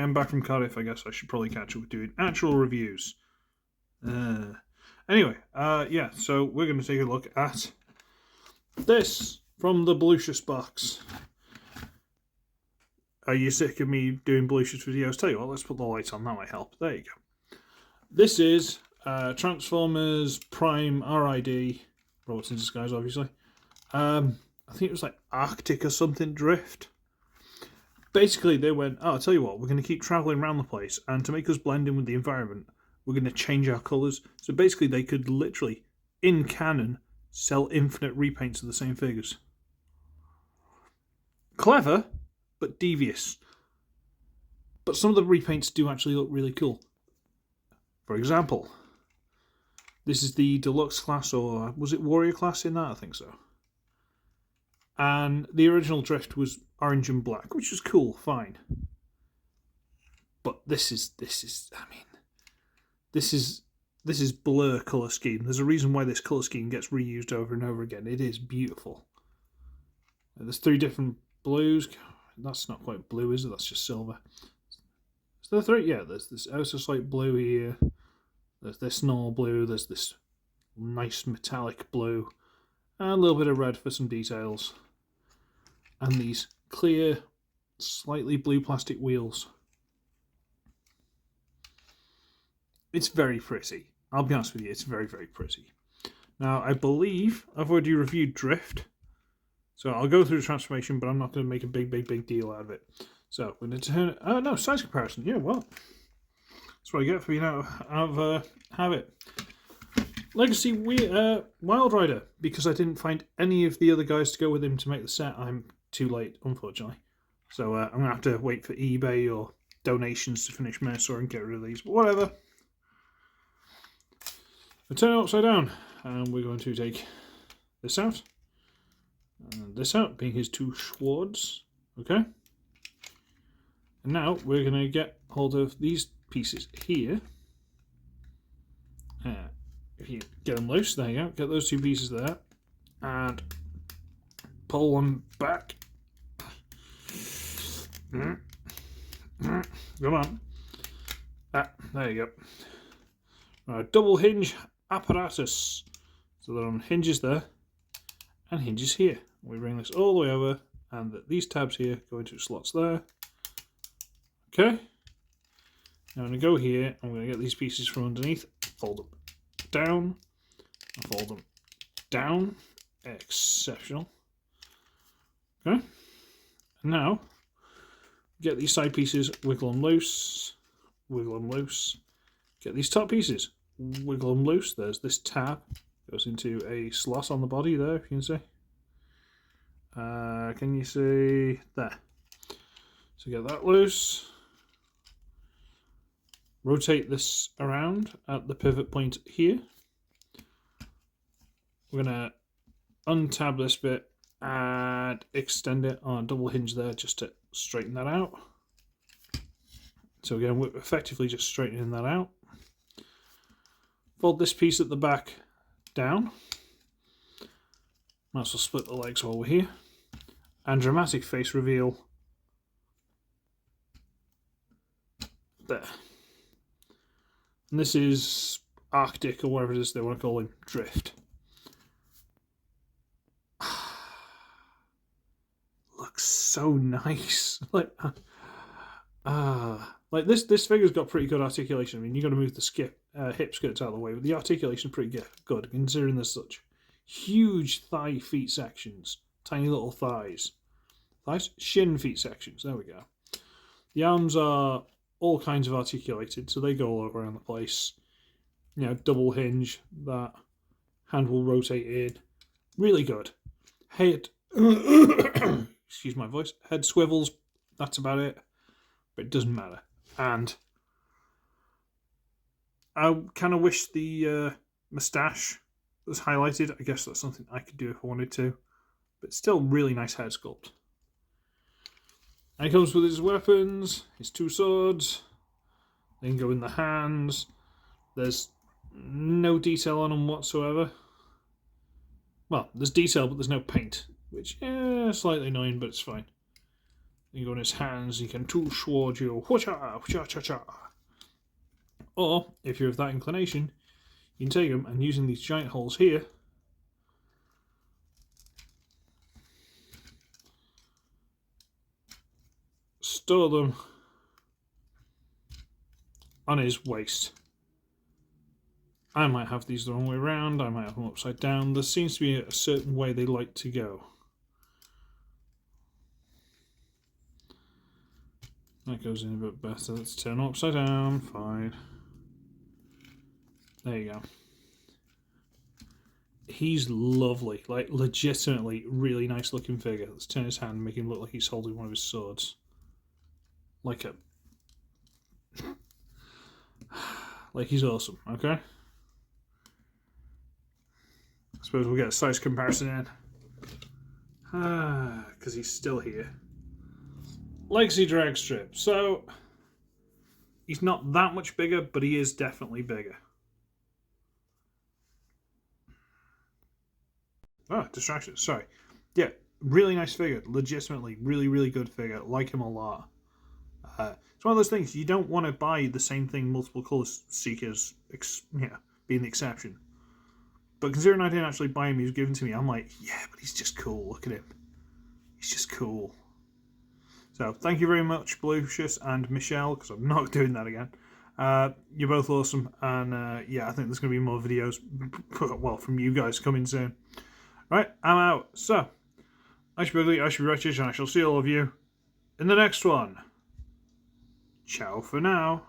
am back from Cardiff, I guess I should probably catch up with doing actual reviews. Anyway, yeah, so we're going to take a look at this from the Blucious box. Are you sick of me doing Blucious videos? Tell you what, let's put the lights on, that might help. There you go. This is Transformers Prime RID, Robots in Disguise, obviously. I think it was like Arctic or something Drift. Basically, they went, oh, I'll tell you what, we're going to keep travelling around the place, and to make us blend in with the environment, we're going to change our colours. So basically, they could literally, in canon, sell infinite repaints of the same figures. Clever, but devious. But some of the repaints do actually look really cool. For example, this is the deluxe class, or was it warrior class in that? I think so. And the original Drift was orange and black, which was cool, fine. But this is Blur colour scheme. There's a reason why this colour scheme gets reused over and over again. It is beautiful. There's 3 different blues. That's not quite blue, is it? That's just silver. Is there 3? Yeah, there's this also slight blue here. There's this normal blue. There's this nice metallic blue. And a little bit of red for some details. And these clear, slightly blue plastic wheels. It's very pretty. I'll be honest with you, it's very, very pretty. Now, I believe I've already reviewed Drift. So I'll go through the transformation, but I'm not going to make a big deal out of it. So we're going to turn it... Oh, no, size comparison. Yeah, well, that's what I get for being out of habit. Legacy Wild Rider, because I didn't find any of the other guys to go with him to make the set. I'm too late, unfortunately. So I'm going to have to wait for eBay or donations to finish Mercer and get rid of these. But whatever. I turn it upside down, and we're going to take this out. And this out, being his 2 swords. Okay. And now we're going to get hold of these pieces here. If you get them loose, there you go. Get those 2 pieces there. And pull them back. Come on. There you go. Double hinge apparatus. So they're on hinges there. And hinges here. We bring this all the way over. And these tabs here go into slots there. Okay. Now I'm going to go here. I'm going to get these pieces from underneath. Fold them down. Fold them down. Exceptional. Okay. And now, get these side pieces, wiggle them loose. Wiggle them loose. Get these top pieces, wiggle them loose. There's this tab. Goes into a slot on the body there, if you can see. Can you see? There. So get that loose. Rotate this around at the pivot point here. We're going to untab this bit and extend it on a double hinge there just to straighten that out. So again, we're effectively just straightening that out. Fold this piece at the back down. Might as well split the legs while we're here. And dramatic face reveal. There. And this is Arctic, or whatever it is they want to call him, Drift. Looks so nice. Like this figure's got pretty good articulation. I mean, you got to move the hip skirts out of the way, but the articulation is pretty good considering there's such huge thigh feet sections, tiny little thighs, shin feet sections. There we go. The arms are all kinds of articulated, so they go all around the place. You know, double hinge, that hand will rotate in. Really good. Head, excuse my voice, head swivels, that's about it, but it doesn't matter. And I kind of wish the moustache was highlighted. I guess that's something I could do if I wanted to, but still really nice head sculpt. And he comes with his weapons, his 2 swords, then go in the hands. There's no detail on them whatsoever. Well, there's detail, but there's no paint, which is slightly annoying, but it's fine. You go in his hands, he can tool towards you. Wha-cha, cha-cha-cha. Or, if you're of that inclination, you can take them and using these giant holes here, store them on his waist. I might have these the wrong way around, I might have them upside down. There seems to be a certain way they like to go. That goes in a bit better. Let's turn them upside down. Fine. There you go. He's lovely. Like, legitimately really nice looking figure. Let's turn his hand and make him look like he's holding one of his swords. Like a... like he's awesome, okay? I suppose we'll get a size comparison in. Because he's still here. Legacy drag strip. So, he's not that much bigger, but he is definitely bigger. Oh, distraction. Sorry. Yeah, really nice figure. Legitimately, really, really good figure. Like him a lot. It's one of those things, you don't want to buy the same thing multiple colour seekers, being the exception. But considering I didn't actually buy him, he was given to me, I'm like, yeah, but he's just cool. Look at him. He's just cool. So, thank you very much, Lucius and Michelle, because I'm not doing that again. You're both awesome, and yeah, I think there's going to be more videos, well, from you guys coming soon. Right, I'm out. So, I should be ugly, I should be wretched, and I shall see all of you in the next one. Ciao for now.